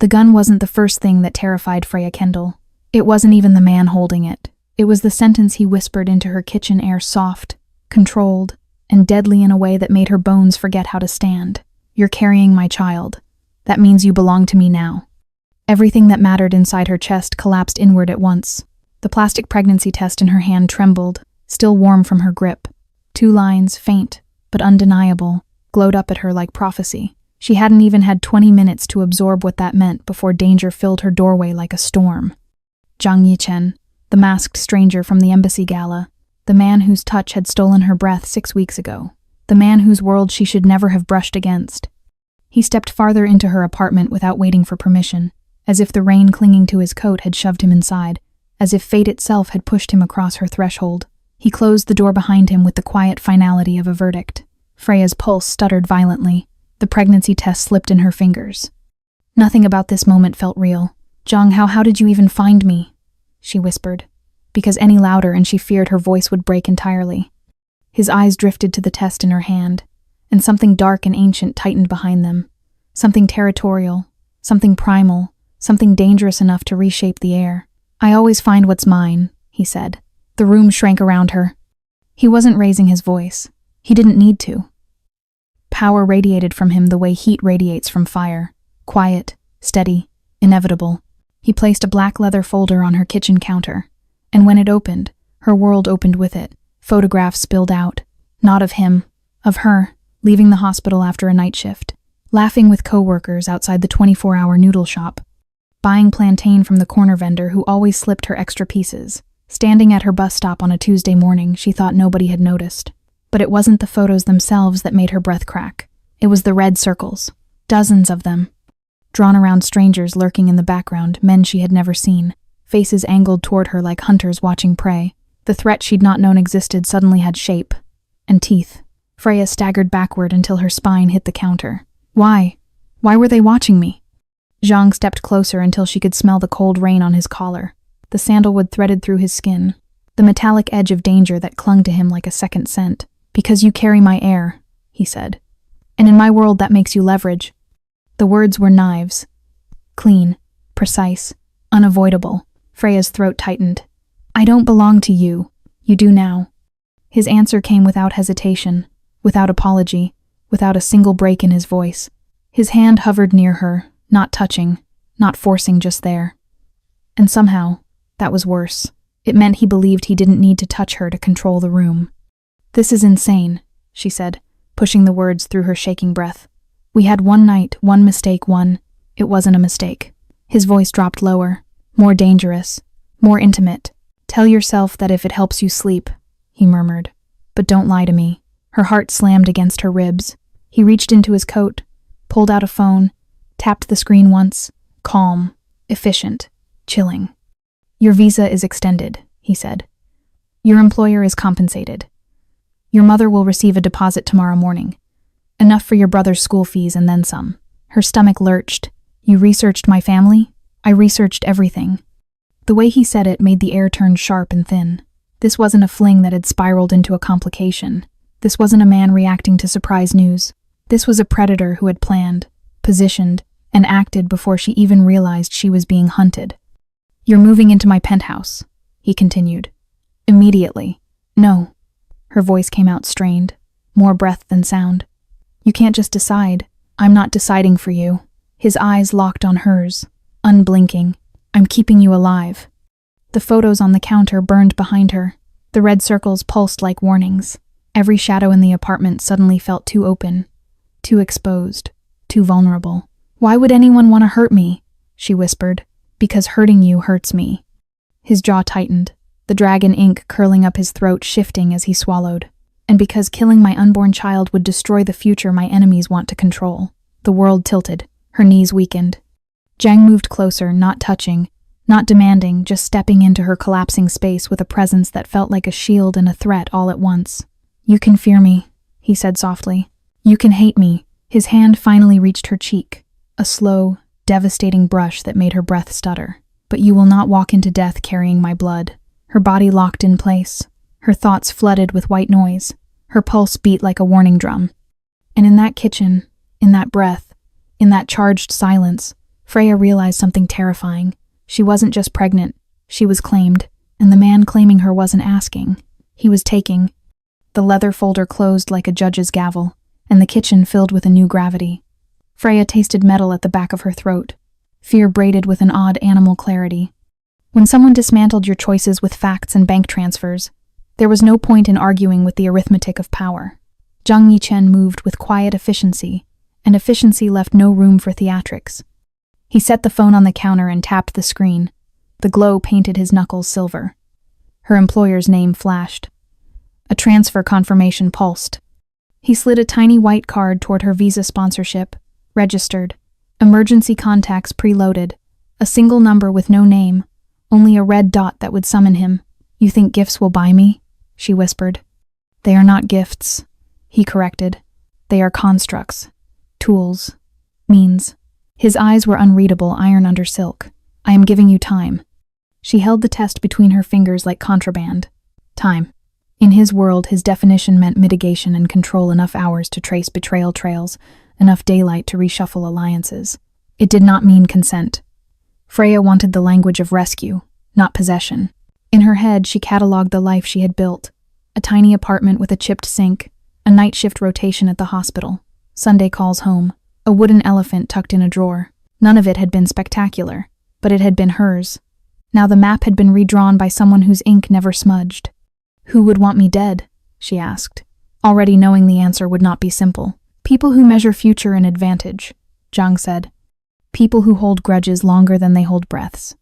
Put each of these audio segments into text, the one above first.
The gun wasn't the first thing that terrified Freya Kendall. It wasn't even the man holding it. It was the sentence he whispered into her kitchen air, soft, controlled, and deadly in a way that made her bones forget how to stand. "You're carrying my child. That means you belong to me now." Everything that mattered inside her chest collapsed inward at once. The plastic pregnancy test in her hand trembled, still warm from her grip. 2 lines, faint but undeniable, glowed up at her like prophecy. She hadn't even had 20 minutes to absorb what that meant before danger filled her doorway like a storm. Zhang Yichen, the masked stranger from the embassy gala, the man whose touch had stolen her breath 6 weeks ago, the man whose world she should never have brushed against. He stepped farther into her apartment without waiting for permission, as if the rain clinging to his coat had shoved him inside, as if fate itself had pushed him across her threshold. He closed the door behind him with the quiet finality of a verdict. Freya's pulse stuttered violently. The pregnancy test slipped in her fingers. Nothing about this moment felt real. "Zhang, how did you even find me?" she whispered, because any louder and she feared her voice would break entirely. His eyes drifted to the test in her hand, and something dark and ancient tightened behind them. Something territorial, something primal, something dangerous enough to reshape the air. "I always find what's mine," he said. The room shrank around her. He wasn't raising his voice. He didn't need to. Power radiated from him the way heat radiates from fire. Quiet, steady, inevitable. He placed a black leather folder on her kitchen counter, and when it opened, her world opened with it. Photographs spilled out. Not of him, of her, leaving the hospital after a night shift, laughing with co-workers outside the 24-hour noodle shop, buying plantain from the corner vendor who always slipped her extra pieces, standing at her bus stop on a Tuesday morning she thought nobody had noticed. But it wasn't the photos themselves that made her breath crack. It was the red circles, dozens of them, drawn around strangers lurking in the background, men she had never seen, faces angled toward her like hunters watching prey. The threat she'd not known existed suddenly had shape and teeth. Freya staggered backward until her spine hit the counter. Why? Why were they watching me? Zhang stepped closer until she could smell the cold rain on his collar, the sandalwood threaded through his skin, the metallic edge of danger that clung to him like a second scent. "Because you carry my heir," he said. "And in my world that makes you leverage." The words were knives. Clean, precise, unavoidable. Freya's throat tightened. "I don't belong to you. You do now." His answer came without hesitation, without apology, without a single break in his voice. His hand hovered near her, not touching, not forcing, just there. And somehow, that was worse. It meant he believed he didn't need to touch her to control the room. "This is insane," she said, pushing the words through her shaking breath. "We had one night, one mistake, it wasn't a mistake." His voice dropped lower, more dangerous, more intimate. "Tell yourself that if it helps you sleep," he murmured. "But don't lie to me." Her heart slammed against her ribs. He reached into his coat, pulled out a phone, tapped the screen once. Calm, efficient, chilling. "Your visa is extended," he said. "Your employer is compensated. Your mother will receive a deposit tomorrow morning. Enough for your brother's school fees and then some." Her stomach lurched. "You researched my family?" "I researched everything." The way he said it made the air turn sharp and thin. This wasn't a fling that had spiraled into a complication. This wasn't a man reacting to surprise news. This was a predator who had planned, positioned, and acted before she even realized she was being hunted. "You're moving into my penthouse," he continued. "Immediately." "No." Her voice came out strained, more breath than sound. "You can't just decide. I'm not deciding for you." His eyes locked on hers, unblinking. "I'm keeping you alive." The photos on the counter burned behind her. The red circles pulsed like warnings. Every shadow in the apartment suddenly felt too open, too exposed, too vulnerable. "Why would anyone want to hurt me?" she whispered. "Because hurting you hurts me." His jaw tightened, the dragon ink curling up his throat, shifting as he swallowed. "And because killing my unborn child would destroy the future my enemies want to control." The world tilted, her knees weakened. Zhang moved closer, not touching, not demanding, just stepping into her collapsing space with a presence that felt like a shield and a threat all at once. "You can fear me," he said softly. "You can hate me." His hand finally reached her cheek, a slow, devastating brush that made her breath stutter. "But you will not walk into death carrying my blood." Her body locked in place, her thoughts flooded with white noise. Her pulse beat like a warning drum. And in that kitchen, in that breath, in that charged silence, Freya realized something terrifying. She wasn't just pregnant, she was claimed, and the man claiming her wasn't asking. He was taking. The leather folder closed like a judge's gavel, and the kitchen filled with a new gravity. Freya tasted metal at the back of her throat. Fear braided with an odd animal clarity. When someone dismantled your choices with facts and bank transfers, there was no point in arguing with the arithmetic of power. Zhang Yichen moved with quiet efficiency, and efficiency left no room for theatrics. He set the phone on the counter and tapped the screen. The glow painted his knuckles silver. Her employer's name flashed. A transfer confirmation pulsed. He slid a tiny white card toward her Visa sponsorship, registered, emergency contacts preloaded, a single number with no name, only a red dot that would summon him. "You think gifts will buy me?" she whispered. "They are not gifts," he corrected. "They are constructs, tools, means." His eyes were unreadable, iron under silk. "I am giving you time." She held the test between her fingers like contraband. Time. In his world, his definition meant mitigation and control, enough hours to trace betrayal trails, enough daylight to reshuffle alliances. It did not mean consent. Freya wanted the language of rescue, not possession. In her head, she catalogued the life she had built. A tiny apartment with a chipped sink, a night shift rotation at the hospital, Sunday calls home, a wooden elephant tucked in a drawer. None of it had been spectacular, but it had been hers. Now the map had been redrawn by someone whose ink never smudged. "Who would want me dead?" she asked, already knowing the answer would not be simple. "People who measure future in advantage," Zhang said. "People who hold grudges longer than they hold breaths.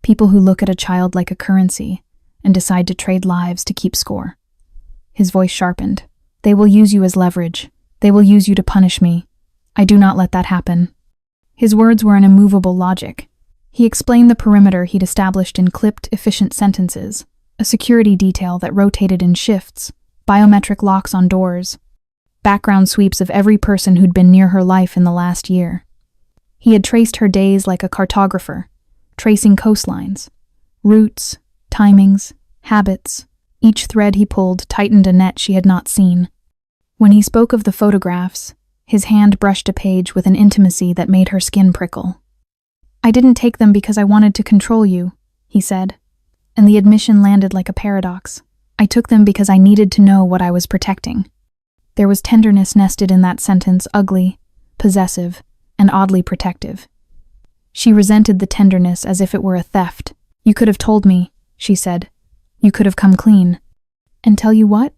People who look at a child like a currency and decide to trade lives to keep score." His voice sharpened. "They will use you as leverage. They will use you to punish me. I do not let that happen." His words were an immovable logic. He explained the perimeter he'd established in clipped, efficient sentences, a security detail that rotated in shifts, biometric locks on doors, background sweeps of every person who'd been near her life in the last year. He had traced her days like a cartographer, tracing coastlines, routes, timings, habits. Each thread he pulled tightened a net she had not seen. When he spoke of the photographs, his hand brushed a page with an intimacy that made her skin prickle. "I didn't take them because I wanted to control you," he said, and the admission landed like a paradox. "I took them because I needed to know what I was protecting." There was tenderness nested in that sentence, ugly, possessive, and oddly protective. She resented the tenderness as if it were a theft. "You could have told me," she said. "You could have come clean." "And tell you what?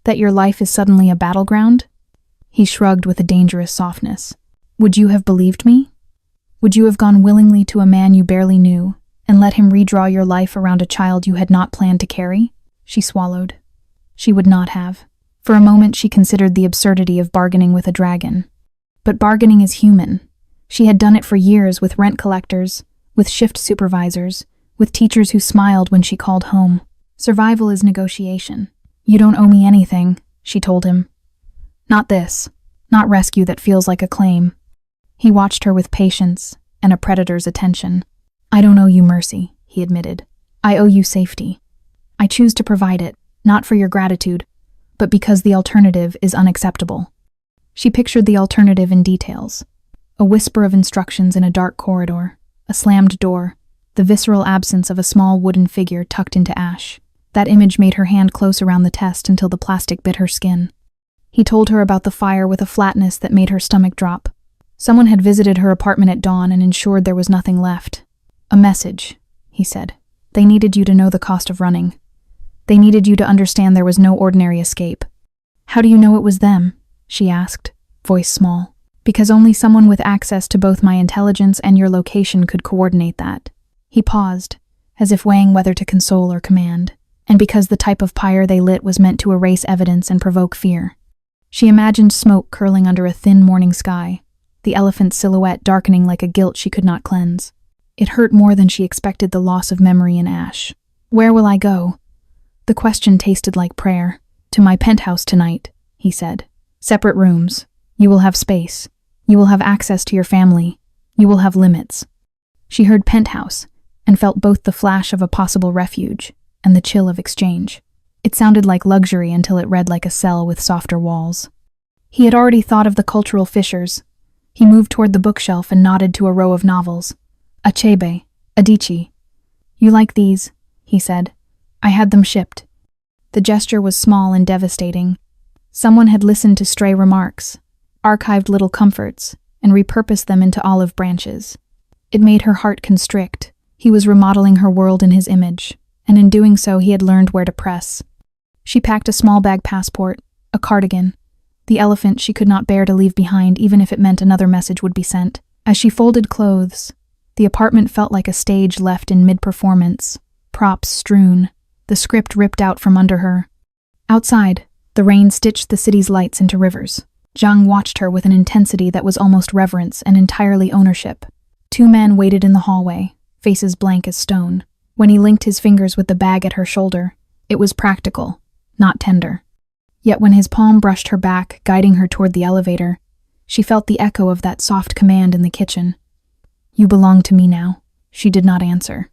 That your life is suddenly a battleground?" He shrugged with a dangerous softness. "Would you have believed me? Would you have gone willingly to a man you barely knew and let him redraw your life around a child you had not planned to carry?" She swallowed. She would not have. For a moment she considered the absurdity of bargaining with a dragon. But bargaining is human. She had done it for years with rent collectors, with shift supervisors, with teachers who smiled when she called home. Survival is negotiation. "You don't owe me anything," she told him. "Not this. Not rescue that feels like a claim." He watched her with patience and a predator's attention. "I don't owe you mercy," he admitted. "I owe you safety. I choose to provide it, not for your gratitude, but because the alternative is unacceptable." She pictured the alternative in details. A whisper of instructions in a dark corridor, a slammed door, the visceral absence of a small wooden figure tucked into ash. That image made her hand close around the test until the plastic bit her skin. He told her about the fire with a flatness that made her stomach drop. Someone had visited her apartment at dawn and ensured there was nothing left. "A message," he said. "They needed you to know the cost of running. They needed you to understand there was no ordinary escape." "How do you know it was them?" she asked, voice small. "Because only someone with access to both my intelligence and your location could coordinate that." He paused, as if weighing whether to console or command. "And because the type of pyre they lit was meant to erase evidence and provoke fear." She imagined smoke curling under a thin morning sky, the elephant's silhouette darkening like a guilt she could not cleanse. It hurt more than she expected, the loss of memory in ash. "Where will I go?" The question tasted like prayer. "To my penthouse tonight," he said. "Separate rooms. You will have space. You will have access to your family. You will have limits." She heard penthouse and felt both the flash of a possible refuge and the chill of exchange. It sounded like luxury until it read like a cell with softer walls. He had already thought of the cultural fissures. He moved toward the bookshelf and nodded to a row of novels. Achebe, Adichie. You like these? He said. I had them shipped. The gesture was small and devastating. Someone had listened to stray remarks, archived little comforts, and repurposed them into olive branches. It made her heart constrict. He was remodeling her world in his image, and in doing so he had learned where to press. She packed a small bag passport, a cardigan, the elephant she could not bear to leave behind even if it meant another message would be sent. As she folded clothes, the apartment felt like a stage left in mid-performance, props strewn, the script ripped out from under her. Outside, the rain stitched the city's lights into rivers. Zhang watched her with an intensity that was almost reverence and entirely ownership. Two men waited in the hallway, faces blank as stone. When he linked his fingers with the bag at her shoulder, it was practical, not tender. Yet when his palm brushed her back, guiding her toward the elevator, she felt the echo of that soft command in the kitchen. You belong to me now. She did not answer.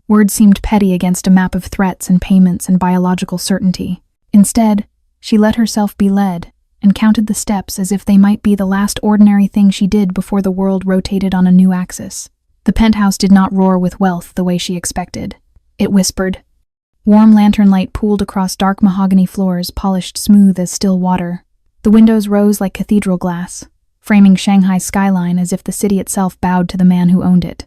Words seemed petty against a map of threats and payments and biological certainty. Instead, she let herself be led and counted the steps as if they might be the last ordinary thing she did before the world rotated on a new axis. The penthouse did not roar with wealth the way she expected. It whispered. Warm lantern light pooled across dark mahogany floors, polished smooth as still water. The windows rose like cathedral glass, framing Shanghai's skyline as if the city itself bowed to the man who owned it.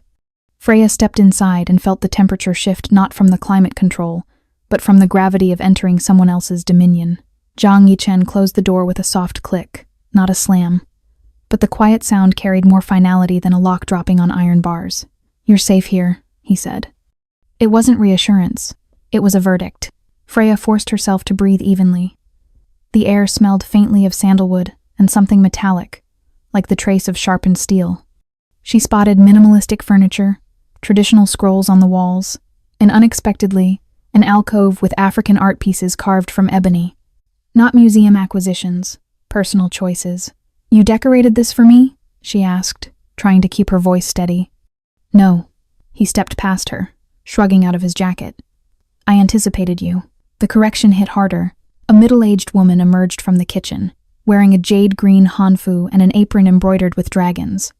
Freya stepped inside and felt the temperature shift not from the climate control, but from the gravity of entering someone else's dominion. Zhang Yichen closed the door with a soft click, not a slam. But the quiet sound carried more finality than a lock dropping on iron bars. You're safe here, he said. It wasn't reassurance. It was a verdict. Freya forced herself to breathe evenly. The air smelled faintly of sandalwood and something metallic, like the trace of sharpened steel. She spotted minimalistic furniture, traditional scrolls on the walls, and unexpectedly, an alcove with African art pieces carved from ebony. Not museum acquisitions, personal choices. You decorated this for me? She asked, trying to keep her voice steady. No. He stepped past her, shrugging out of his jacket. I anticipated you. The correction hit harder. A middle-aged woman emerged from the kitchen, wearing a jade-green hanfu and an apron embroidered with dragons.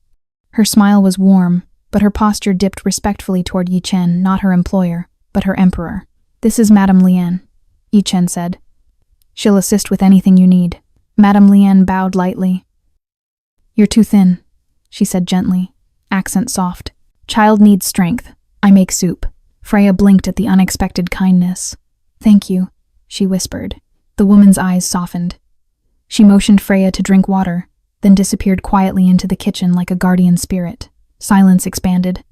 Her smile was warm, but her posture dipped respectfully toward Yichen, not her employer, but her emperor. This is Madame Lian, Yichen said. She'll assist with anything you need. Madame Lian bowed lightly. You're too thin, she said gently, accent soft. Child needs strength. I make soup. Freya blinked at the unexpected kindness. Thank you, she whispered. The woman's eyes softened. She motioned Freya to drink water, then disappeared quietly into the kitchen like a guardian spirit. Silence expanded.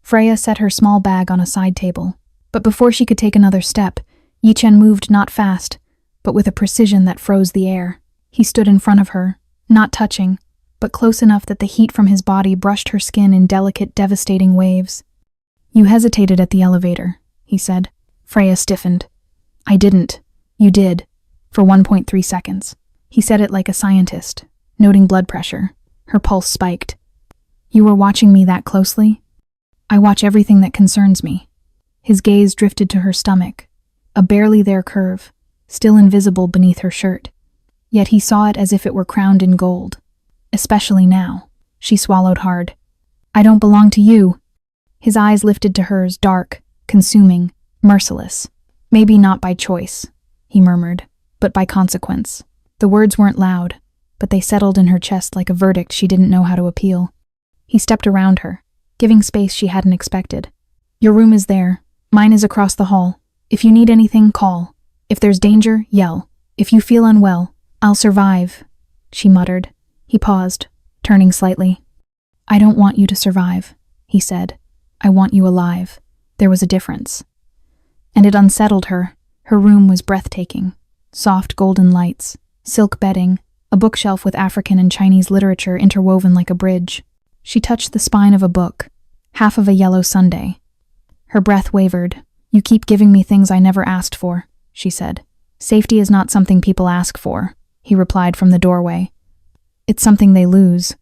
Freya set her small bag on a side table, but before she could take another step, Yichen moved not fast, but with a precision that froze the air. He stood in front of her, not touching, but close enough that the heat from his body brushed her skin in delicate, devastating waves. You hesitated at the elevator, he said. Freya stiffened. I didn't. You did. For 1.3 seconds. He said it like a scientist, noting blood pressure. Her pulse spiked. You were watching me that closely? I watch everything that concerns me. His gaze drifted to her stomach, a barely there curve, still invisible beneath her shirt. Yet he saw it as if it were crowned in gold. Especially now. She swallowed hard. I don't belong to you. His eyes lifted to hers, dark, consuming, merciless. Maybe not by choice, he murmured, but by consequence. The words weren't loud, but they settled in her chest like a verdict she didn't know how to appeal. He stepped around her, giving space she hadn't expected. Your room is there. Mine is across the hall. If you need anything, call. If there's danger, yell. If you feel unwell, I'll survive, she muttered. He paused, turning slightly. I don't want you to survive, he said. I want you alive. There was a difference. And it unsettled her. Her room was breathtaking. Soft golden lights, silk bedding, a bookshelf with African and Chinese literature interwoven like a bridge. She touched the spine of a book, half of a yellow sundae. Her breath wavered. You keep giving me things I never asked for, she said. Safety is not something people ask for, he replied from the doorway. It's something they lose.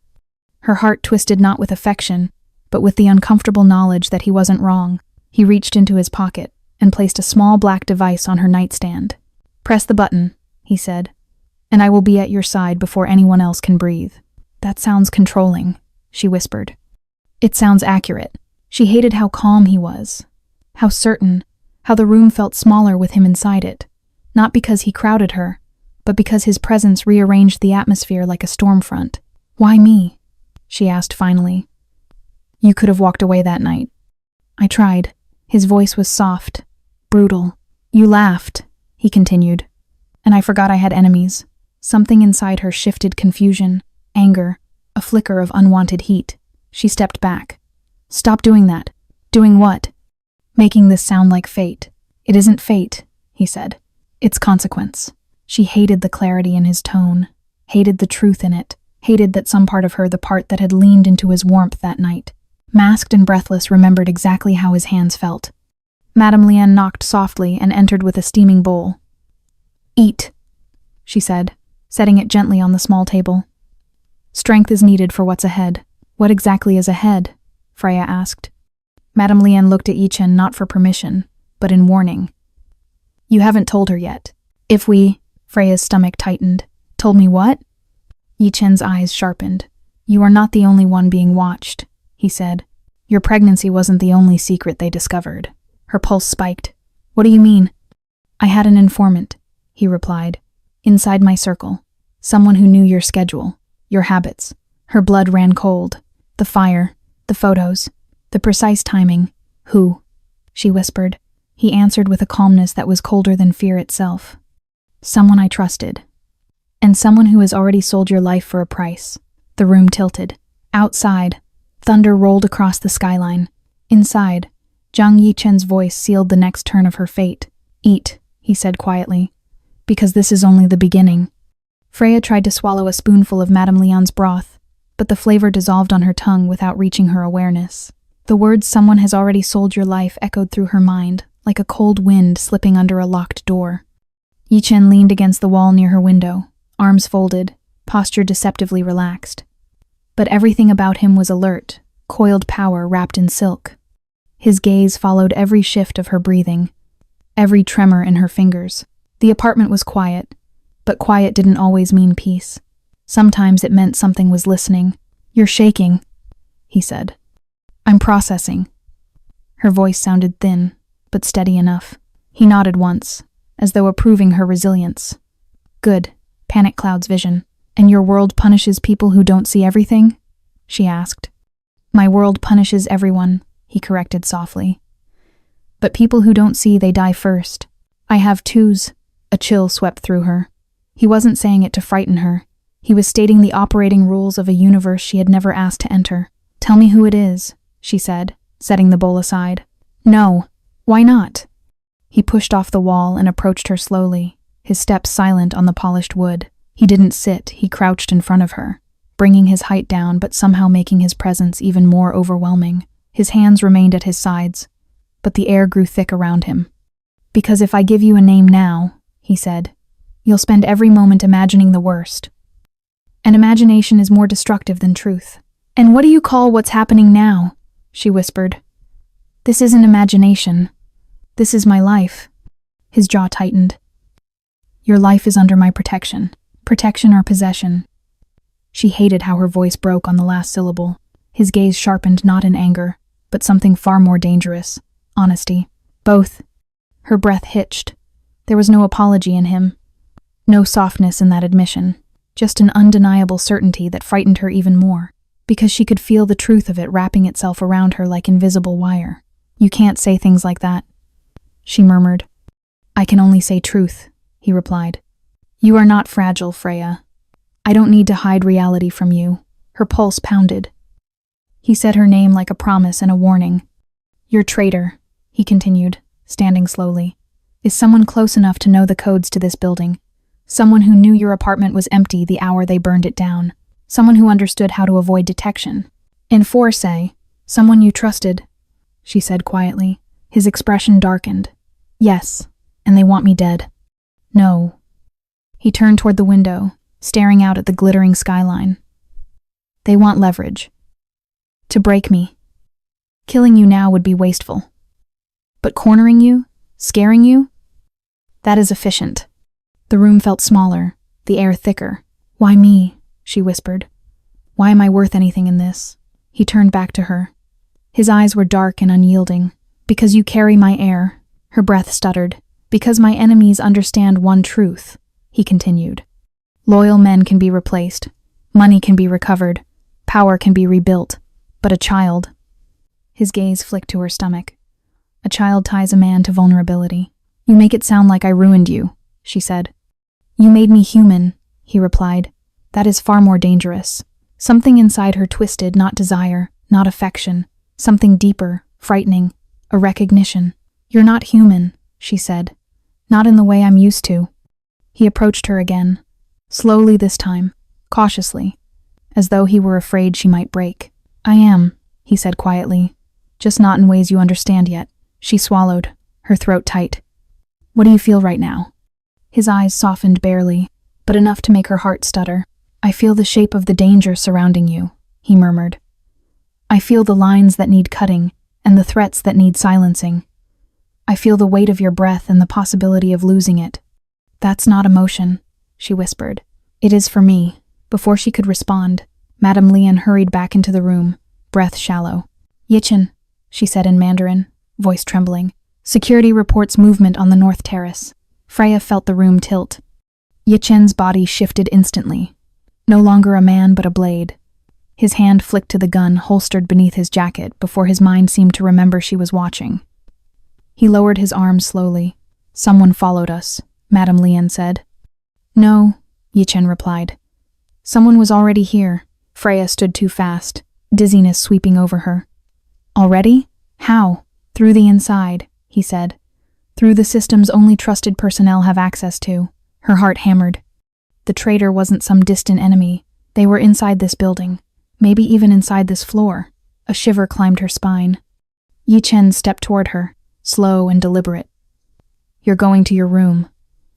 Her heart twisted not with affection, but with the uncomfortable knowledge that he wasn't wrong. He reached into his pocket and placed a small black device on her nightstand. Press the button, he said, and I will be at your side before anyone else can breathe. That sounds controlling, she whispered. It sounds accurate. She hated how calm he was, how certain, how the room felt smaller with him inside it, not because he crowded her, but because his presence rearranged the atmosphere like a storm front. Why me? She asked finally. You could have walked away that night. I tried. His voice was soft, brutal. You laughed, he continued, and I forgot I had enemies. Something inside her shifted confusion, anger, a flicker of unwanted heat. She stepped back. Stop doing that. Doing what? Making this sound like fate. It isn't fate, he said. It's consequence. She hated the clarity in his tone, hated the truth in it, hated that some part of her, the part that had leaned into his warmth that night. Masked and breathless, remembered exactly how his hands felt. Madame Liane knocked softly and entered with a steaming bowl. Eat, she said, setting it gently on the small table. Strength is needed for what's ahead. What exactly is ahead? Freya asked. Madame Liane looked at Yichen not for permission, but in warning. You haven't told her yet. If we, Freya's stomach tightened. Told me what? Yichen's eyes sharpened. You are not the only one being watched, he said. Your pregnancy wasn't the only secret they discovered. Her pulse spiked. What do you mean? I had an informant, he replied. Inside my circle. Someone who knew your schedule, your habits. Her blood ran cold. The fire, the photos, the precise timing. Who? She whispered. He answered with a calmness that was colder than fear itself. Someone I trusted. And someone who has already sold your life for a price. The room tilted. Outside, thunder rolled across the skyline. Inside, Zhang Yichen's voice sealed the next turn of her fate. Eat, he said quietly, because this is only the beginning. Freya tried to swallow a spoonful of Madame Liane's broth, but the flavor dissolved on her tongue without reaching her awareness. The words "someone has already sold your life" echoed through her mind, like a cold wind slipping under a locked door. Yichen leaned against the wall near her window, arms folded, posture deceptively relaxed. But everything about him was alert, coiled power wrapped in silk. His gaze followed every shift of her breathing, every tremor in her fingers. The apartment was quiet, but quiet didn't always mean peace. Sometimes it meant something was listening. You're shaking, he said. I'm processing. Her voice sounded thin, but steady enough. He nodded once, as though approving her resilience. Good, Panic Cloud's vision. And your world punishes people who don't see everything? She asked. My world punishes everyone, he corrected softly. But people who don't see, they die first. I have twos. A chill swept through her. He wasn't saying it to frighten her. He was stating the operating rules of a universe she had never asked to enter. Tell me who it is, she said, setting the bowl aside. No. Why not? He pushed off the wall and approached her slowly, his steps silent on the polished wood. He didn't sit, he crouched in front of her, bringing his height down but somehow making his presence even more overwhelming. His hands remained at his sides, but the air grew thick around him. Because if I give you a name now, he said, you'll spend every moment imagining the worst. And imagination is more destructive than truth. And what do you call what's happening now? She whispered. This isn't imagination. This is my life. His jaw tightened. Your life is under my protection. Protection or possession. She hated how her voice broke on the last syllable. His gaze sharpened not in anger, but something far more dangerous. Honesty. Both. Her breath hitched. There was no apology in him. No softness in that admission. Just an undeniable certainty that frightened her even more, because she could feel the truth of it wrapping itself around her like invisible wire. You can't say things like that, she murmured. I can only say truth, he replied. You are not fragile, Freya. I don't need to hide reality from you. Her pulse pounded. He said her name like a promise and a warning. Your traitor, he continued, standing slowly, is someone close enough to know the codes to this building. Someone who knew your apartment was empty the hour they burned it down. Someone who understood how to avoid detection. In foresight, someone you trusted, she said quietly. His expression darkened. Yes, and they want me dead. No. He turned toward the window, staring out at the glittering skyline. They want leverage. To break me. Killing you now would be wasteful. But cornering you, scaring you, that is efficient. The room felt smaller, the air thicker. Why me? She whispered. Why am I worth anything in this? He turned back to her. His eyes were dark and unyielding. Because you carry my heir. Her breath stuttered. Because my enemies understand one truth, he continued. Loyal men can be replaced. Money can be recovered. Power can be rebuilt. But a child. His gaze flicked to her stomach. A child ties a man to vulnerability. You make it sound like I ruined you, she said. You made me human, he replied. That is far more dangerous. Something inside her twisted, not desire, not affection. Something deeper, frightening, a recognition. You're not human, she said. Not in the way I'm used to. He approached her again. Slowly this time, cautiously, as though he were afraid she might break. I am, he said quietly. Just not in ways you understand yet. She swallowed, her throat tight. What do you feel right now? His eyes softened barely, but enough to make her heart stutter. I feel the shape of the danger surrounding you, he murmured. I feel the lines that need cutting and the threats that need silencing. I feel the weight of your breath and the possibility of losing it. That's not emotion, she whispered. It is for me. Before she could respond, Madame Lian hurried back into the room, breath shallow. Yichen, she said in Mandarin, voice trembling. Security reports movement on the North Terrace. Freya felt the room tilt. Yichen's body shifted instantly. No longer a man but a blade. His hand flicked to the gun holstered beneath his jacket before his mind seemed to remember she was watching. He lowered his arms slowly. Someone followed us, Madame Lian said. No, Yichen replied. Someone was already here. Freya stood too fast, dizziness sweeping over her. Already? How? Through the inside, he said. Through the systems only trusted personnel have access to. Her heart hammered. The traitor wasn't some distant enemy. They were inside this building. Maybe even inside this floor. A shiver climbed her spine. Yichen stepped toward her, slow and deliberate. You're going to your room,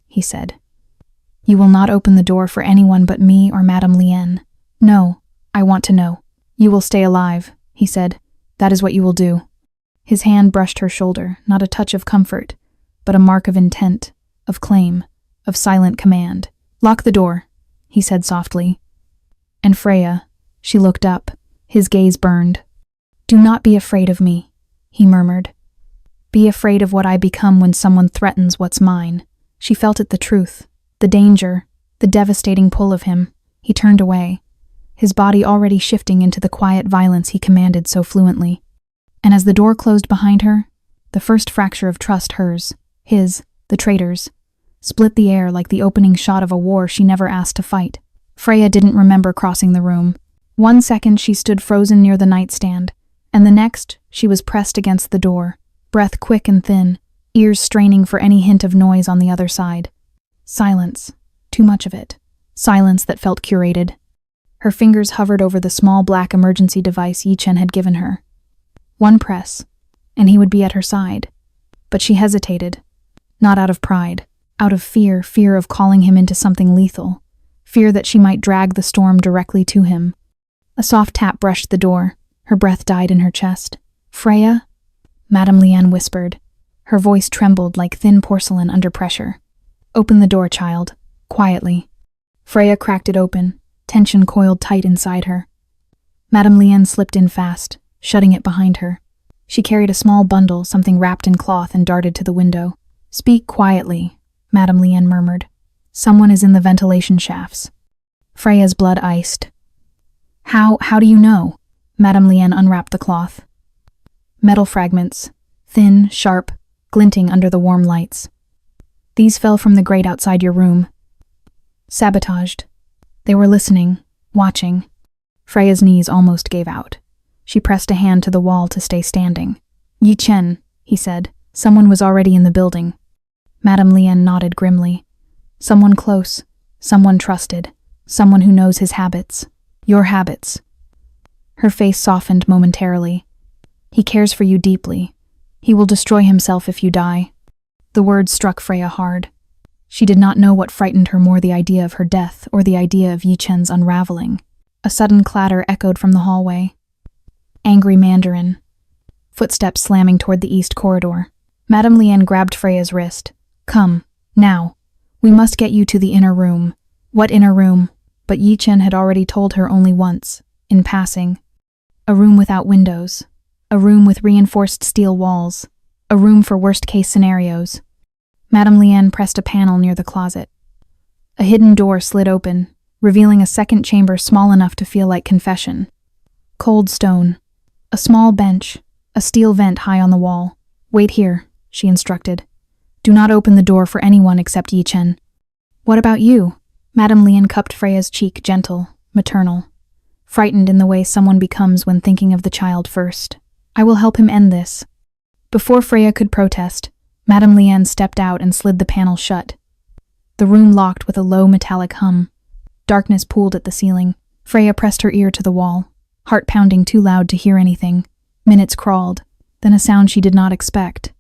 he said. You will not open the door for anyone but me or Madame Lian. No, I want to know. You will stay alive, he said. That is what you will do. His hand brushed her shoulder, not a touch of comfort, but a mark of intent, of claim, of silent command. Lock the door, he said softly. And Freya, she looked up, his gaze burned. Do not be afraid of me, he murmured. Be afraid of what I become when someone threatens what's mine. She felt it the truth, the danger, the devastating pull of him. He turned away, his body already shifting into the quiet violence he commanded so fluently. And as the door closed behind her, the first fracture of trust hers, his, the traitor's, split the air like the opening shot of a war she never asked to fight. Freya didn't remember crossing the room. 1 second she stood frozen near the nightstand, and the next she was pressed against the door, breath quick and thin, ears straining for any hint of noise on the other side. Silence. Too much of it. Silence that felt curated. Her fingers hovered over the small black emergency device Yichen had given her. One press, and he would be at her side. But she hesitated. Not out of pride. Out of fear of calling him into something lethal. Fear that she might drag the storm directly to him. A soft tap brushed the door. Her breath died in her chest. Freya? Madame Lian whispered. Her voice trembled like thin porcelain under pressure. Open the door, child. Quietly. Freya cracked it open. Tension coiled tight inside her. Madame Lian slipped in fast, shutting it behind her. She carried a small bundle, something wrapped in cloth, and darted to the window. Speak quietly, Madame Lian murmured. Someone is in the ventilation shafts. Freya's blood iced. How do you know? Madame Lian unwrapped the cloth. Metal fragments, thin, sharp, glinting under the warm lights. These fell from the grate outside your room. Sabotaged. They were listening, watching. Freya's knees almost gave out. She pressed a hand to the wall to stay standing. Yichen, he said. Someone was already in the building. Madame Lian nodded grimly. Someone close, someone trusted, someone who knows his habits. Your habits. Her face softened momentarily. He cares for you deeply. He will destroy himself if you die. The words struck Freya hard. She did not know what frightened her more, the idea of her death or the idea of Yichen's unraveling. A sudden clatter echoed from the hallway. Angry Mandarin. Footsteps slamming toward the east corridor. Madame Lian grabbed Freya's wrist. Come, now. We must get you to the inner room. What inner room? But Yichen had already told her only once. in passing. A room without windows. A room with reinforced steel walls. A room for worst-case scenarios. Madame Liane pressed a panel near the closet. A hidden door slid open, revealing a second chamber small enough to feel like confession. Cold stone. A small bench. A steel vent high on the wall. "Wait here," she instructed. "Do not open the door for anyone except Yichen." "What about you?" Madame Liane cupped Freya's cheek, gentle, maternal, frightened in the way someone becomes when thinking of the child first. "I will help him end this." Before Freya could protest, Madame Liane stepped out and slid the panel shut. The room locked with a low metallic hum. Darkness pooled at the ceiling. Freya pressed her ear to the wall, heart pounding too loud to hear anything. Minutes crawled, then a sound she did not expect.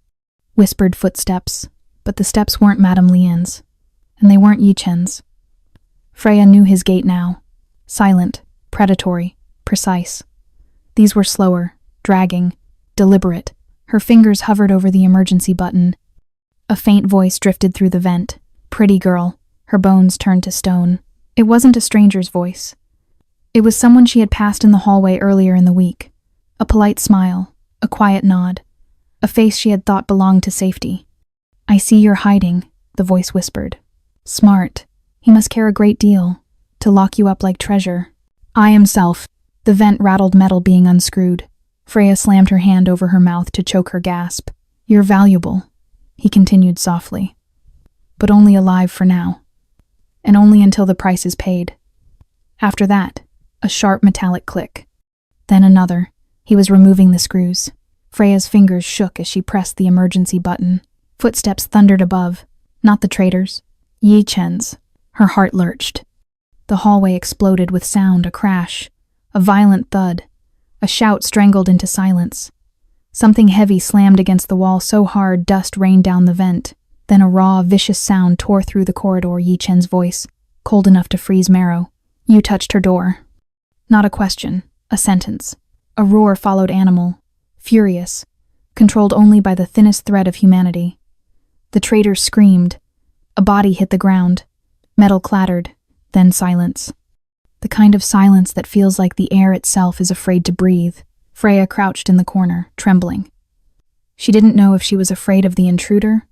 Whispered footsteps, but the steps weren't Madame Liane's, and they weren't Yichen's. Freya knew his gait now. Silent, predatory, precise. These were slower, dragging, deliberate. Her fingers hovered over the emergency button. A faint voice drifted through the vent. "Pretty girl." Her bones turned to stone. It wasn't a stranger's voice. It was someone she had passed in the hallway earlier in the week. A polite smile, a quiet nod, a face she had thought belonged to safety. "I see you're hiding," the voice whispered. "Smart. He must care a great deal, to lock you up like treasure." "I am self." The vent rattled, metal being unscrewed. Freya slammed her hand over her mouth to choke her gasp. "You're valuable," he continued softly. "But only alive for now. And only until the price is paid." After that, a sharp metallic click. Then another. He was removing the screws. Freya's fingers shook as she pressed the emergency button. Footsteps thundered above. Not the traitor's. Yichen's. Her heart lurched. The hallway exploded with sound, a crash, a violent thud, a shout strangled into silence. Something heavy slammed against the wall so hard dust rained down the vent. Then a raw, vicious sound tore through the corridor, Yichen's voice, cold enough to freeze marrow. "You touched her door." Not a question, a sentence. A roar followed animal, furious, controlled only by the thinnest thread of humanity. The traitor screamed. A body hit the ground. Metal clattered, then silence. The kind of silence that feels like the air itself is afraid to breathe. Freya crouched in the corner, trembling. She didn't know if she was afraid of the intruder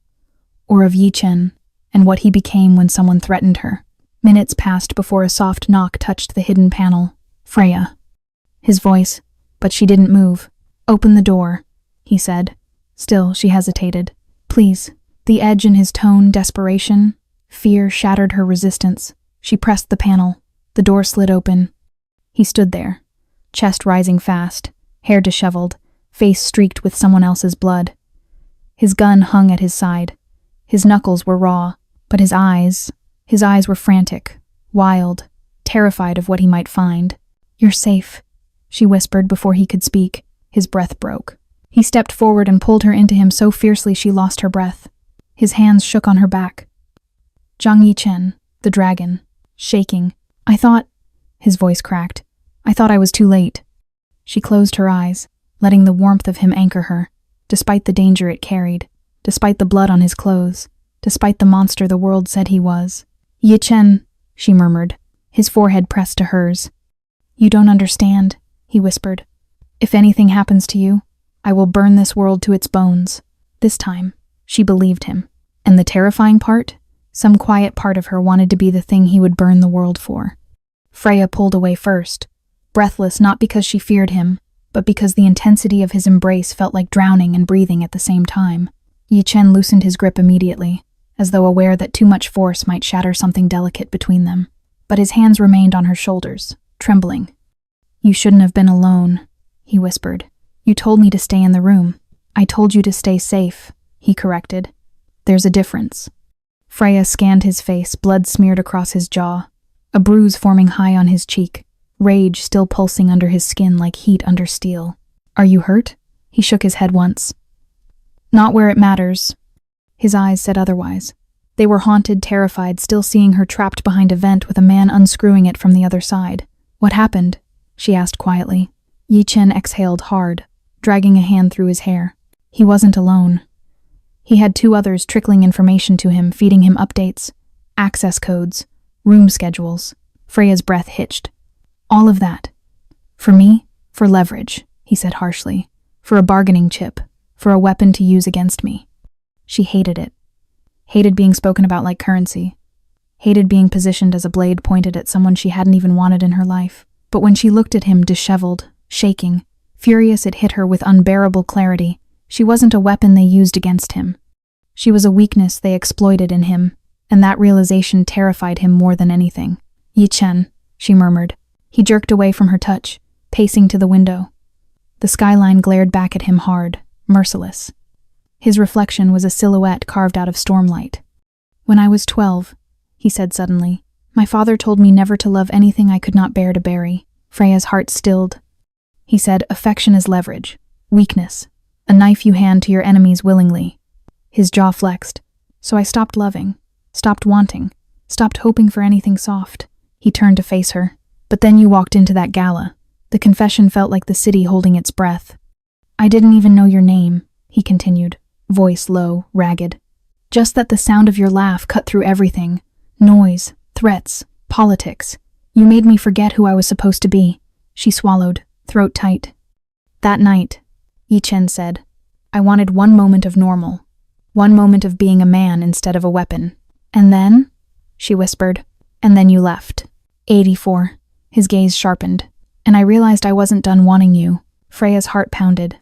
or of Yichen and what he became when someone threatened her. Minutes passed before a soft knock touched the hidden panel. "Freya." His voice, but she didn't move. "Open the door," he said. Still, she hesitated. "Please." The edge in his tone, desperation, fear shattered her resistance. She pressed the panel. The door slid open. He stood there, chest rising fast, hair disheveled, face streaked with someone else's blood. His gun hung at his side. His knuckles were raw, but his eyes were frantic, wild, terrified of what he might find. "You're safe," she whispered before he could speak. His breath broke. He stepped forward and pulled her into him so fiercely she lost her breath. His hands shook on her back. Zhang Yichen, the dragon, shaking. "I thought," his voice cracked, "I thought I was too late." She closed her eyes, letting the warmth of him anchor her, despite the danger it carried, despite the blood on his clothes, despite the monster the world said he was. "Yichen," she murmured, his forehead pressed to hers. "You don't understand," he whispered. "If anything happens to you, I will burn this world to its bones." This time, she believed him. And the terrifying part? Some quiet part of her wanted to be the thing he would burn the world for. Freya pulled away first, breathless not because she feared him, but because the intensity of his embrace felt like drowning and breathing at the same time. Yichen loosened his grip immediately, as though aware that too much force might shatter something delicate between them. But his hands remained on her shoulders, trembling. "You shouldn't have been alone," he whispered. "You told me to stay in the room." "I told you to stay safe," he corrected. "There's a difference." Freya scanned his face, blood smeared across his jaw, a bruise forming high on his cheek, rage still pulsing under his skin like heat under steel. "Are you hurt?" He shook his head once. "Not where it matters." His eyes said otherwise. They were haunted, terrified, still seeing her trapped behind a vent with a man unscrewing it from the other side. "What happened?" she asked quietly. Yichen exhaled hard, dragging a hand through his hair. He wasn't alone. He had two others trickling information to him, feeding him updates, access codes, room schedules. Freya's breath hitched. "All of that." For me? For leverage, he said harshly. For a bargaining chip. For a weapon to use against me. She hated it. Hated being spoken about like currency. Hated being positioned as a blade pointed at someone she hadn't even wanted in her life. But when she looked at him, disheveled, shaking, furious, it hit her with unbearable clarity. She wasn't a weapon they used against him. She was a weakness they exploited in him, and that realization terrified him more than anything. Yichen, she murmured. He jerked away from her touch, pacing to the window. The skyline glared back at him hard, merciless. His reflection was a silhouette carved out of stormlight. When I was 12, he said suddenly, my father told me never to love anything I could not bear to bury. Freya's heart stilled. He said, affection is leverage, weakness, a knife you hand to your enemies willingly. His jaw flexed. So I stopped loving, stopped wanting, stopped hoping for anything soft. He turned to face her. But then you walked into that gala. The confession felt like the city holding its breath. I didn't even know your name, he continued, voice low, ragged. Just that the sound of your laugh cut through everything. Noise, threats, politics. You made me forget who I was supposed to be. She swallowed, throat tight. That night, Yichen said, I wanted one moment of normal. One moment of being a man instead of a weapon. And then? She whispered. And then you left. 84. His gaze sharpened. And I realized I wasn't done wanting you. Freya's heart pounded.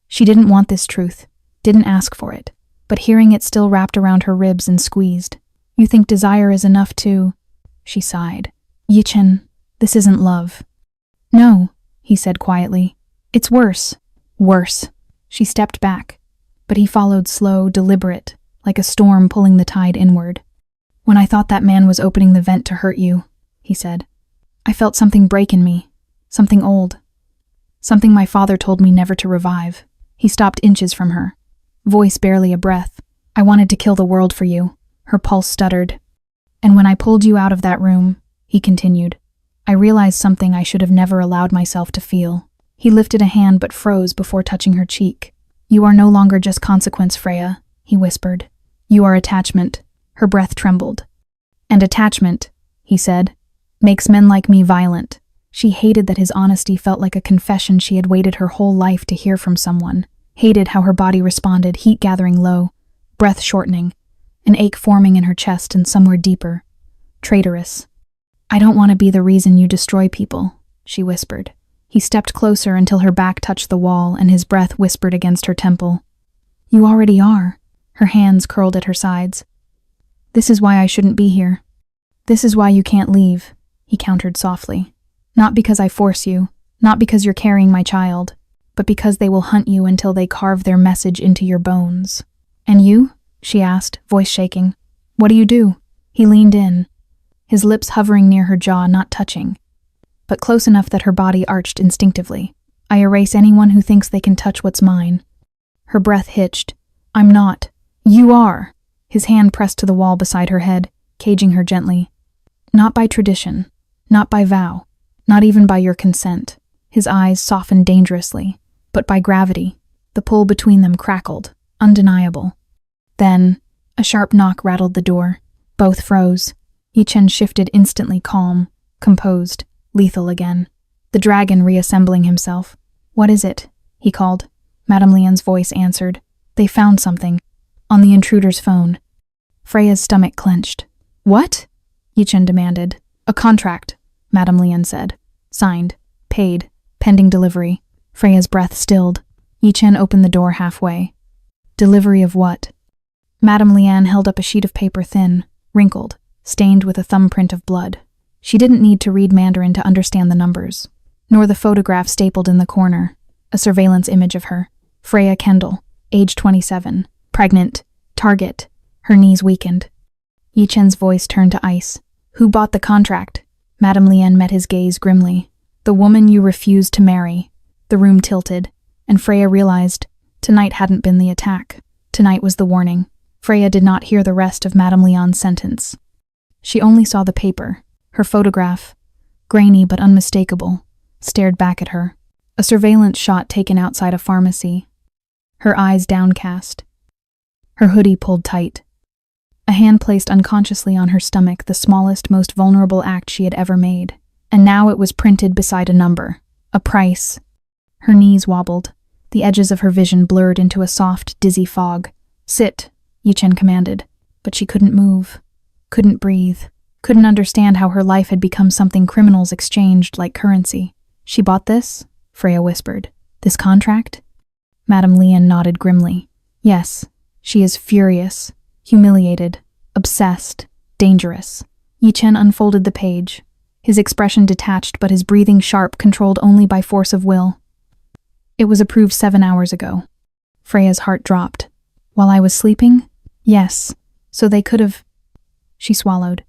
She didn't want this truth. Didn't ask for it. But hearing it still wrapped around her ribs and squeezed. You think desire is enough to... She sighed. Yichen, this isn't love. No, he said quietly. It's worse. Worse. She stepped back. But he followed slow, deliberate, like a storm pulling the tide inward. When I thought that man was opening the vent to hurt you, he said, I felt something break in me. Something old. Something my father told me never to revive. He stopped inches from her. Voice barely a breath. I wanted to kill the world for you. Her pulse stuttered. And when I pulled you out of that room, he continued, I realized something I should have never allowed myself to feel. He lifted a hand but froze before touching her cheek. You are no longer just consequence, Freya, he whispered. You are attachment. Her breath trembled. And attachment, he said, makes men like me violent. She hated that his honesty felt like a confession she had waited her whole life to hear from someone. Hated how her body responded, heat gathering low, breath shortening, an ache forming in her chest and somewhere deeper. Traitorous. I don't want to be the reason you destroy people, she whispered. He stepped closer until her back touched the wall and his breath whispered against her temple. You already are. Her hands curled at her sides. This is why I shouldn't be here. This is why you can't leave, he countered softly. Not because I force you, not because you're carrying my child, but because they will hunt you until they carve their message into your bones. And you? She asked, voice shaking. What do you do? He leaned in, his lips hovering near her jaw, not touching, but close enough that her body arched instinctively. I erase anyone who thinks they can touch what's mine. Her breath hitched. I'm not. You are. His hand pressed to the wall beside her head, caging her gently. Not by tradition, not by vow, not even by your consent. His eyes softened dangerously, but by gravity. The pull between them crackled, undeniable. Then, a sharp knock rattled the door. Both froze. Yichen shifted instantly calm, composed, lethal again. The dragon reassembling himself. What is it? He called. Madame Lian's voice answered. They found something. On the intruder's phone. Freya's stomach clenched. What? Yichen demanded. A contract, Madame Lian said. Signed. Paid. Pending delivery. Freya's breath stilled. Yichen opened the door halfway. Delivery of what? Madame Lian held up a sheet of paper thin, wrinkled, stained with a thumbprint of blood. She didn't need to read Mandarin to understand the numbers, nor the photograph stapled in the corner, a surveillance image of her. Freya Kendall, age 27, pregnant, target. Her knees weakened. Yichen's voice turned to ice. Who bought the contract? Madame Lian met his gaze grimly. The woman you refused to marry. The room tilted, and Freya realized tonight hadn't been the attack. Tonight was the warning. Freya did not hear the rest of Madame Lian's sentence. She only saw the paper. Her photograph, grainy but unmistakable, stared back at her. A surveillance shot taken outside a pharmacy. Her eyes downcast. Her hoodie pulled tight. A hand placed unconsciously on her stomach, the smallest, most vulnerable act she had ever made. And now it was printed beside a number. A price. Her knees wobbled. The edges of her vision blurred into a soft, dizzy fog. Sit, Yichen commanded. But she couldn't move. Couldn't breathe. Couldn't understand how her life had become something criminals exchanged like currency. She bought this? Freya whispered. This contract? Madame Lian nodded grimly. Yes, she is furious, humiliated, obsessed, dangerous. Yichen unfolded the page, his expression detached but his breathing sharp, controlled only by force of will. It was approved 7 hours ago. Freya's heart dropped. While I was sleeping? Yes. So they could have... She swallowed.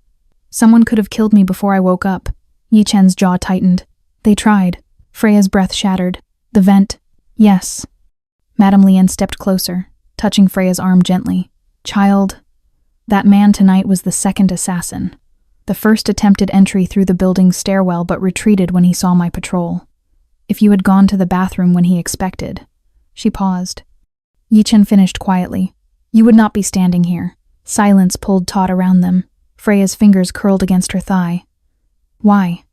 Someone could have killed me before I woke up. Yichen's jaw tightened. They tried. Freya's breath shattered. The vent. Yes. Madame Lian stepped closer, touching Freya's arm gently. Child, that man tonight was the second assassin. The first attempted entry through the building's stairwell but retreated when he saw my patrol. If you had gone to the bathroom when he expected. She paused. Yichen finished quietly. You would not be standing here. Silence pulled taut around them. Freya's fingers curled against her thigh. Why?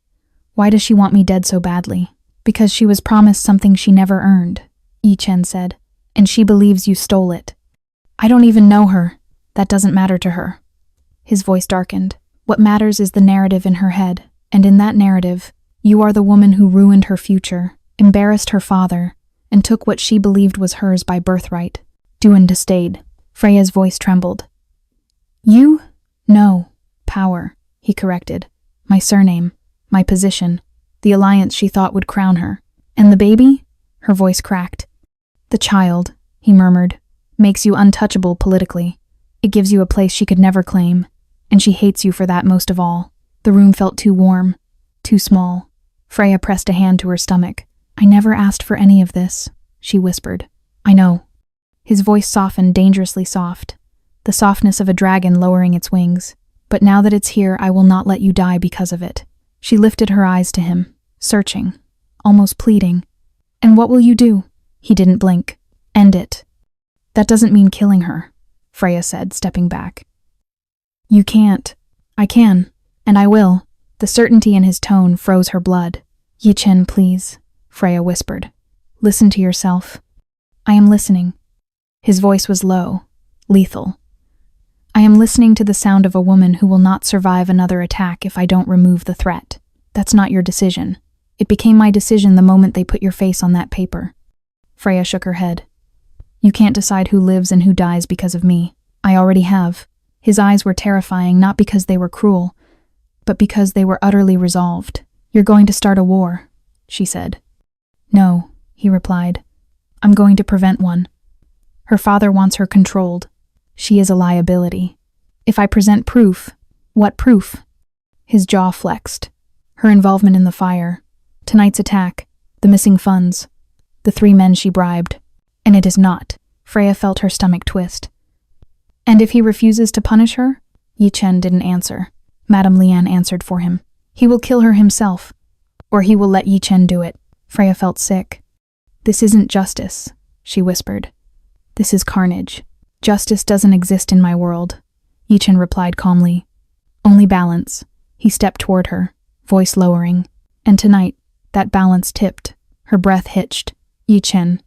Why does she want me dead so badly? Because she was promised something she never earned, Yichen said, and she believes you stole it. I don't even know her. That doesn't matter to her. His voice darkened. What matters is the narrative in her head, and in that narrative, you are the woman who ruined her future, embarrassed her father, and took what she believed was hers by birthright. Duende stayed. Freya's voice trembled. You? No. Power, he corrected. My surname, my position, the alliance she thought would crown her. And the baby? Her voice cracked. The child, he murmured, makes you untouchable politically. It gives you a place she could never claim, and she hates you for that most of all. The room felt too warm, too small. Freya pressed a hand to her stomach. I never asked for any of this, she whispered. I know. His voice softened, dangerously soft, the softness of a dragon lowering its wings. But now that it's here, I will not let you die because of it. She lifted her eyes to him, searching, almost pleading. And what will you do? He didn't blink. End it. That doesn't mean killing her, Freya said, stepping back. You can't. I can, and I will. The certainty in his tone froze her blood. Yichen, please, Freya whispered. Listen to yourself. I am listening. His voice was low, lethal. I am listening to the sound of a woman who will not survive another attack if I don't remove the threat. That's not your decision. It became my decision the moment they put your face on that paper. Freya shook her head. You can't decide who lives and who dies because of me. I already have. His eyes were terrifying, not because they were cruel, but because they were utterly resolved. You're going to start a war, she said. No, he replied. I'm going to prevent one. Her father wants her controlled. She is a liability. If I present proof, what proof? His jaw flexed. Her involvement in the fire, tonight's attack, the missing funds, the 3 men she bribed. And it is not. Freya felt her stomach twist. And if he refuses to punish her? Yichen didn't answer. Madame Lian answered for him. He will kill her himself. Or he will let Yichen do it. Freya felt sick. This isn't justice, she whispered. This is carnage. Justice doesn't exist in my world, Yichen replied calmly. Only balance. He stepped toward her, voice lowering. And tonight, that balance tipped. Her breath hitched. Yichen.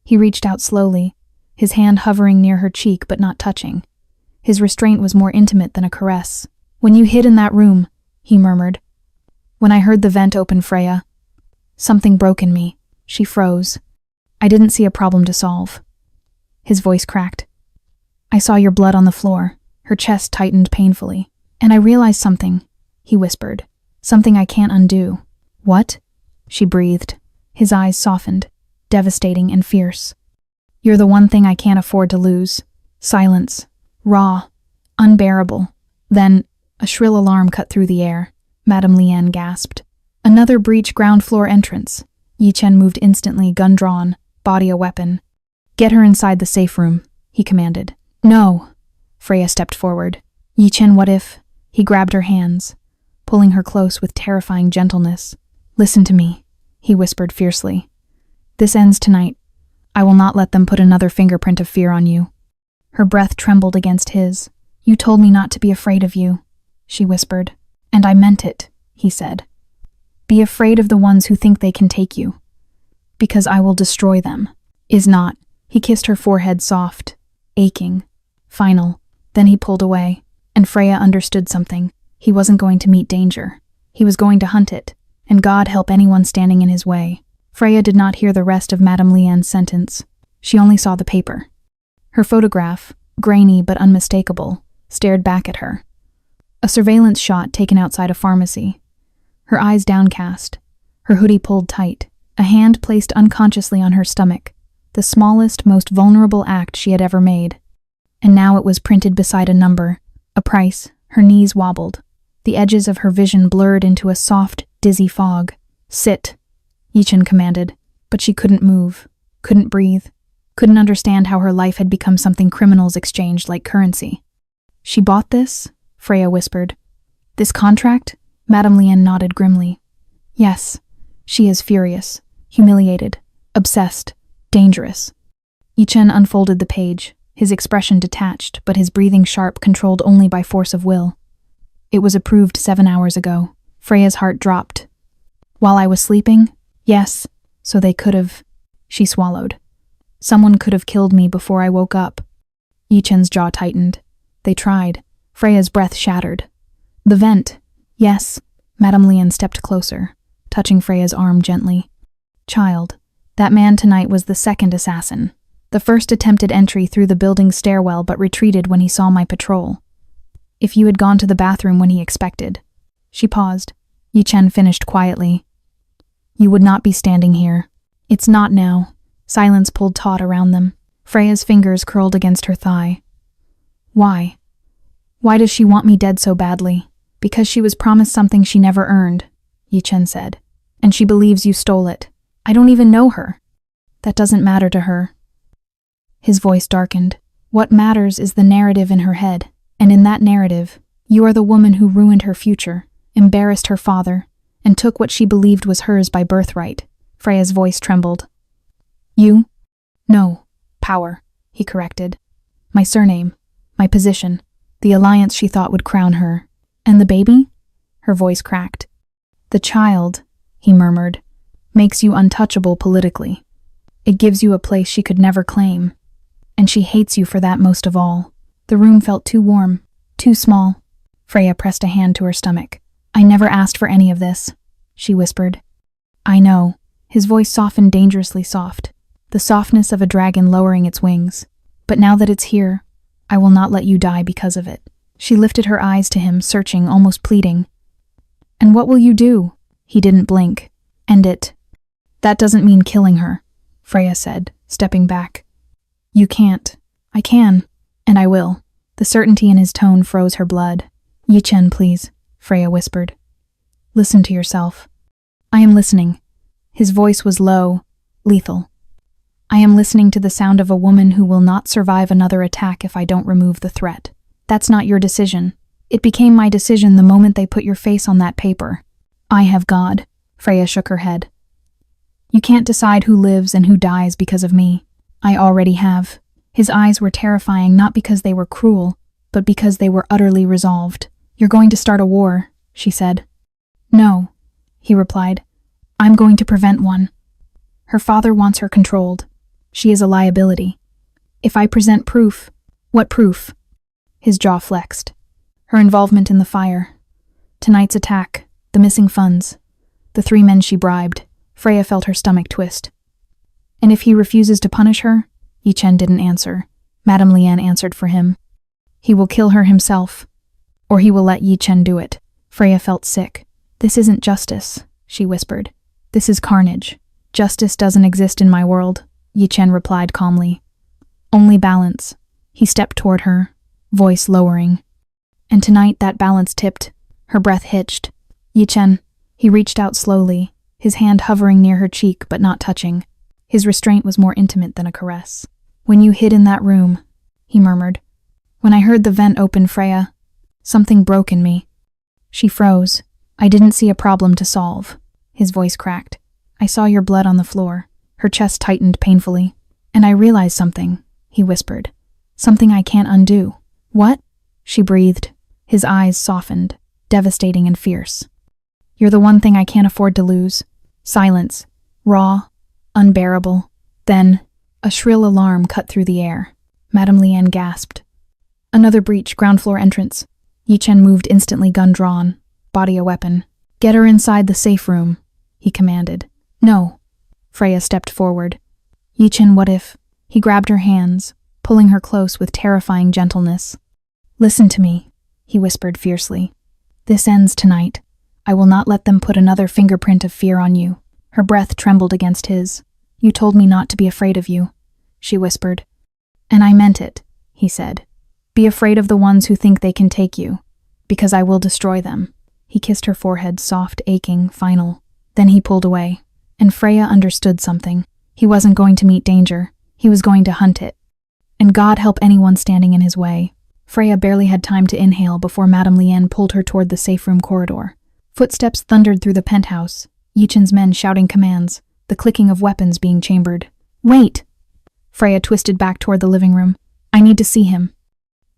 He reached out slowly, his hand hovering near her cheek but not touching. His restraint was more intimate than a caress. When you hid in that room, he murmured. When I heard the vent open, Freya, something broke in me. She froze. I didn't see a problem to solve. His voice cracked. I saw your blood on the floor. Her chest tightened painfully. And I realized something, he whispered. Something I can't undo. What? She breathed. His eyes softened, devastating and fierce. You're the one thing I can't afford to lose. Silence. Raw. Unbearable. Then, a shrill alarm cut through the air. Madame Lian gasped. Another breach ground floor entrance. Yichen moved instantly, gun drawn, body a weapon. Get her inside the safe room, he commanded. No. Freya stepped forward. Yichen, what if? He grabbed her hands, pulling her close with terrifying gentleness. Listen to me, he whispered fiercely. This ends tonight. I will not let them put another fingerprint of fear on you. Her breath trembled against his. You told me not to be afraid of you, she whispered. And I meant it, he said. Be afraid of the ones who think they can take you, because I will destroy them. Is not. He kissed her forehead soft, aching, final. Then he pulled away, and Freya understood something. He wasn't going to meet danger. He was going to hunt it, and God help anyone standing in his way. Freya did not hear the rest of Madame Lien's sentence. She only saw the paper. Her photograph, grainy but unmistakable, stared back at her. A surveillance shot taken outside a pharmacy. Her eyes downcast, her hoodie pulled tight, a hand placed unconsciously on her stomach, the smallest, most vulnerable act she had ever made. And now it was printed beside a number, a price. Her knees wobbled. The edges of her vision blurred into a soft, dizzy fog. Sit, Yichen commanded, but she couldn't move, couldn't breathe, couldn't understand how her life had become something criminals exchanged like currency. She bought this? Freya whispered. This contract? Madame Lien nodded grimly. Yes, she is furious, humiliated, obsessed, dangerous. Yichen unfolded the page, his expression detached, but his breathing sharp, controlled only by force of will. It was approved 7 hours ago. Freya's heart dropped. While I was sleeping? Yes, so they could have. She swallowed. Someone could have killed me before I woke up. Yichen's jaw tightened. They tried. Freya's breath shattered. The vent. Yes. Madame Lien stepped closer, touching Freya's arm gently. Child, that man tonight was the second assassin. The first attempted entry through the building's stairwell but retreated when he saw my patrol. If you had gone to the bathroom when he expected. She paused. Yichen finished quietly. You would not be standing here. It's not now. Silence pulled taut around them. Freya's fingers curled against her thigh. Why? Why does she want me dead so badly? Because she was promised something she never earned, Yichen said. And she believes you stole it. I don't even know her. That doesn't matter to her. His voice darkened. What matters is the narrative in her head. And in that narrative, you are the woman who ruined her future, embarrassed her father, and took what she believed was hers by birthright. Freya's voice trembled. You? No. Power, he corrected. My surname, my position, the alliance she thought would crown her. And the baby? Her voice cracked. The child, he murmured, makes you untouchable politically. It gives you a place she could never claim. And she hates you for that most of all. The room felt too warm, too small. Freya pressed a hand to her stomach. I never asked for any of this, she whispered. I know. His voice softened dangerously soft, the softness of a dragon lowering its wings. But now that it's here, I will not let you die because of it. She lifted her eyes to him, searching, almost pleading. And what will you do? He didn't blink. End it. That doesn't mean killing her, Freya said, stepping back. You can't. I can. And I will. The certainty in his tone froze her blood. Yichen, please, Freya whispered. Listen to yourself. I am listening. His voice was low, lethal. I am listening to the sound of a woman who will not survive another attack if I don't remove the threat. That's not your decision. It became my decision the moment they put your face on that paper. I have God. Freya shook her head. You can't decide who lives and who dies because of me. I already have. His eyes were terrifying not because they were cruel, but because they were utterly resolved. You're going to start a war, she said. No, he replied. I'm going to prevent one. Her father wants her controlled. She is a liability. If I present proof, what proof? His jaw flexed. Her involvement in the fire. Tonight's attack, the missing funds, the 3 men she bribed. Freya felt her stomach twist. And if he refuses to punish her? Yichen didn't answer. Madame Lien answered for him. He will kill her himself, or he will let Yichen do it. Freya felt sick. This isn't justice, she whispered. This is carnage. Justice doesn't exist in my world, Yichen replied calmly. Only balance. He stepped toward her, voice lowering. And tonight that balance tipped. Her breath hitched. Yichen. He reached out slowly, his hand hovering near her cheek but not touching. His restraint was more intimate than a caress. When you hid in that room, he murmured. When I heard the vent open, Freya, something broke in me. She froze. I didn't see a problem to solve. His voice cracked. I saw your blood on the floor. Her chest tightened painfully. And I realized something, he whispered. Something I can't undo. What? She breathed. His eyes softened, devastating and fierce. You're the one thing I can't afford to lose. Silence. Raw. Unbearable. Then, a shrill alarm cut through the air. Madame Liane gasped. Another breach, ground floor entrance. Yichen moved instantly, gun drawn. Body a weapon. Get her inside the safe room, he commanded. No. Freya stepped forward. Yichen, what if? He grabbed her hands, pulling her close with terrifying gentleness. Listen to me, he whispered fiercely. This ends tonight. I will not let them put another fingerprint of fear on you. Her breath trembled against his. You told me not to be afraid of you, she whispered. And I meant it, he said. Be afraid of the ones who think they can take you, because I will destroy them. He kissed her forehead, soft, aching, final. Then he pulled away, and Freya understood something. He wasn't going to meet danger. He was going to hunt it. And God help anyone standing in his way. Freya barely had time to inhale before Madame Liane pulled her toward the safe room corridor. Footsteps thundered through the penthouse, Yichen's men shouting commands, the clicking of weapons being chambered. Wait! Freya twisted back toward the living room. I need to see him.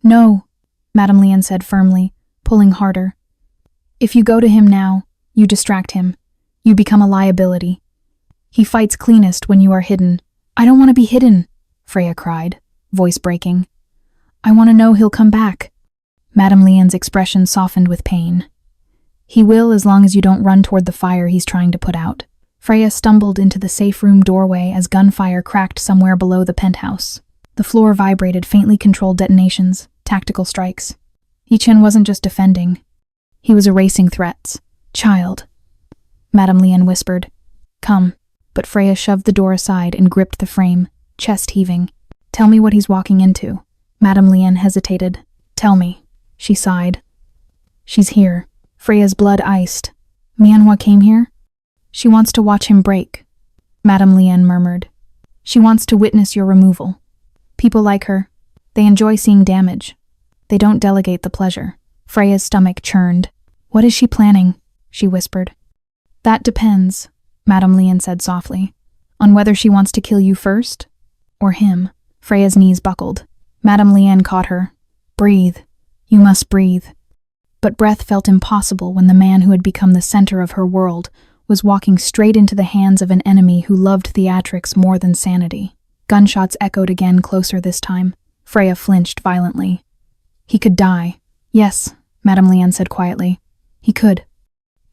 No, Madame Liane said firmly, pulling harder. If you go to him now, you distract him. You become a liability. He fights cleanest when you are hidden. I don't want to be hidden, Freya cried, voice breaking. I want to know he'll come back. Madame Liane's expression softened with pain. He will as long as you don't run toward the fire he's trying to put out. Freya stumbled into the safe room doorway as gunfire cracked somewhere below the penthouse. The floor vibrated, faintly controlled detonations, tactical strikes. Yichen wasn't just defending. He was erasing threats. Child, Madame Liane whispered. Come. But Freya shoved the door aside and gripped the frame, chest heaving. Tell me what he's walking into. Madame Liane hesitated. Tell me, she sighed. She's here. Freya's blood iced. Mianhua came here? She wants to watch him break, Madame Liane murmured. She wants to witness your removal. People like her. They enjoy seeing damage. They don't delegate the pleasure. Freya's stomach churned. What is she planning? She whispered. That depends, Madame Liane said softly, on whether she wants to kill you first, or him. Freya's knees buckled. Madame Liane caught her. Breathe. You must breathe. But breath felt impossible when the man who had become the center of her world was walking straight into the hands of an enemy who loved theatrics more than sanity. Gunshots echoed again, closer this time. Freya flinched violently. He could die. Yes, Madame Liane said quietly. He could.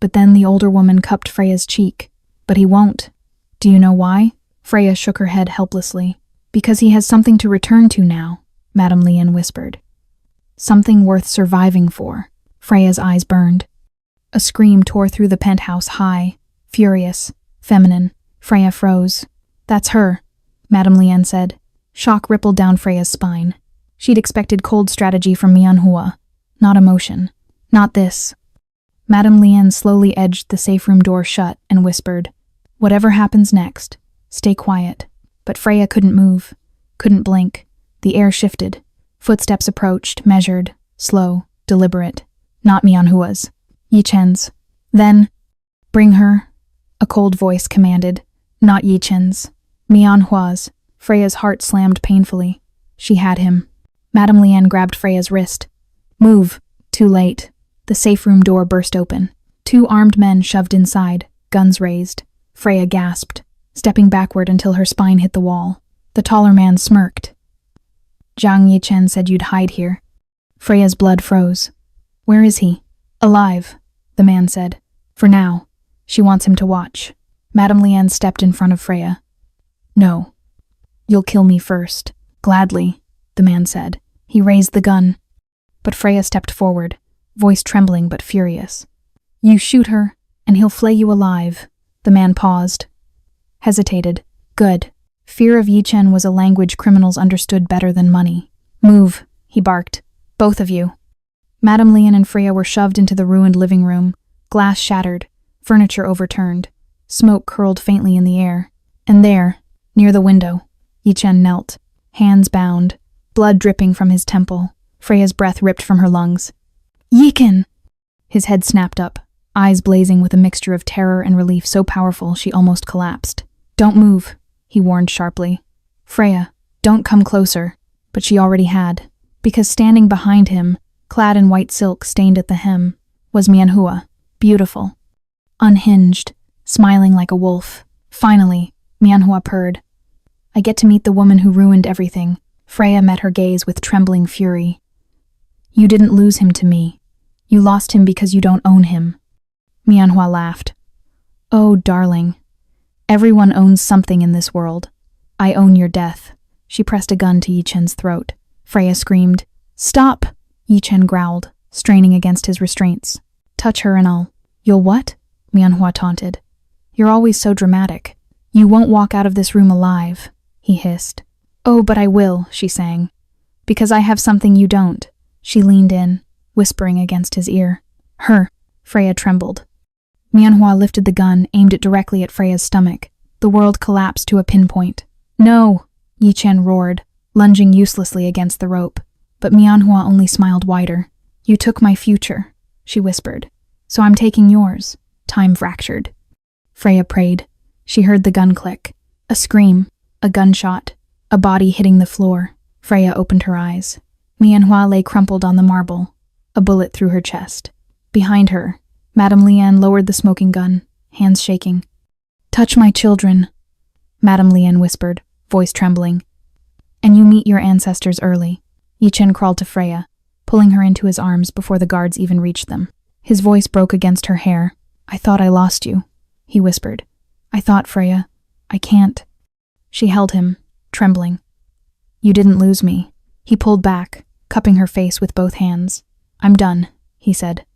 But then the older woman cupped Freya's cheek. But he won't. Do you know why? Freya shook her head helplessly. Because he has something to return to now, Madame Liane whispered. Something worth surviving for. Freya's eyes burned. A scream tore through the penthouse, high, furious, feminine. Freya froze. That's her, Madame Liane said. Shock rippled down Freya's spine. She'd expected cold strategy from Mianhua, not emotion. Not this. Madame Liane slowly edged the safe room door shut and whispered, Whatever happens next, stay quiet. But Freya couldn't move, couldn't blink. The air shifted. Footsteps approached, measured, slow, deliberate. Not Mianhua's. Yichen's. Then, bring her, a cold voice commanded. Not Yichen's. Mianhua's. Freya's heart slammed painfully. She had him. Madame Liane grabbed Freya's wrist. Move. Too late. The safe room door burst open. 2 armed men shoved inside, guns raised. Freya gasped, stepping backward until her spine hit the wall. The taller man smirked. Zhang Yichen said you'd hide here. Freya's blood froze. Where is he? Alive, the man said. For now. She wants him to watch. Madame Liane stepped in front of Freya. No. You'll kill me first. Gladly, the man said. He raised the gun. But Freya stepped forward, voice trembling but furious. You shoot her, and he'll flay you alive. The man paused. Hesitated. Good. Fear of Yichen was a language criminals understood better than money. Move, he barked. Both of you. Madame Liane and Freya were shoved into the ruined living room. Glass shattered, furniture overturned. Smoke curled faintly in the air. And there, near the window, Yichen knelt, hands bound, blood dripping from his temple. Freya's breath ripped from her lungs. Yichen! His head snapped up, eyes blazing with a mixture of terror and relief so powerful she almost collapsed. Don't move, he warned sharply. Freya, don't come closer. But she already had, because standing behind him, clad in white silk stained at the hem, was Mianhua, beautiful. unhinged, smiling like a wolf. Finally, Mianhua purred. I get to meet the woman who ruined everything. Freya met her gaze with trembling fury. You didn't lose him to me. You lost him because you don't own him. Mianhua laughed. Oh, darling. Everyone owns something in this world. I own your death. She pressed a gun to Yichen's throat. Freya screamed. Stop! Yichen growled, straining against his restraints. Touch her and I'll... You'll what? Mianhua taunted. You're always so dramatic. You won't walk out of this room alive, he hissed. Oh, but I will, she sang. Because I have something you don't. She leaned in, whispering against his ear. Her. Freya trembled. Mianhua lifted the gun, aimed it directly at Freya's stomach. The world collapsed to a pinpoint. No! Yichen roared, lunging uselessly against the rope. But Mianhua only smiled wider. You took my future, she whispered. So I'm taking yours. Time fractured. Freya prayed. She heard the gun click. A scream. A gunshot. A body hitting the floor. Freya opened her eyes. Mianhua lay crumpled on the marble. A bullet through her chest. Behind her, Madame Liane lowered the smoking gun, hands shaking. Touch my children, Madame Liane whispered, voice trembling. And you meet your ancestors early. Yichen crawled to Freya, pulling her into his arms before the guards even reached them. His voice broke against her hair. I thought I lost you, he whispered. I thought, Freya. I can't. She held him, trembling. You didn't lose me. He pulled back, cupping her face with both hands. I'm done, he said.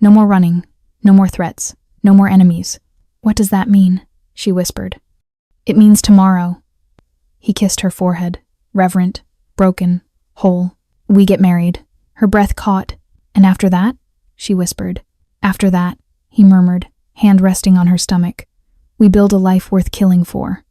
No more running. No more threats. No more enemies. What does that mean? She whispered. It means tomorrow. He kissed her forehead, reverent, broken, whole. We get married. Her breath caught. And after that? She whispered. After that, he murmured, hand resting on her stomach. We build a life worth killing for.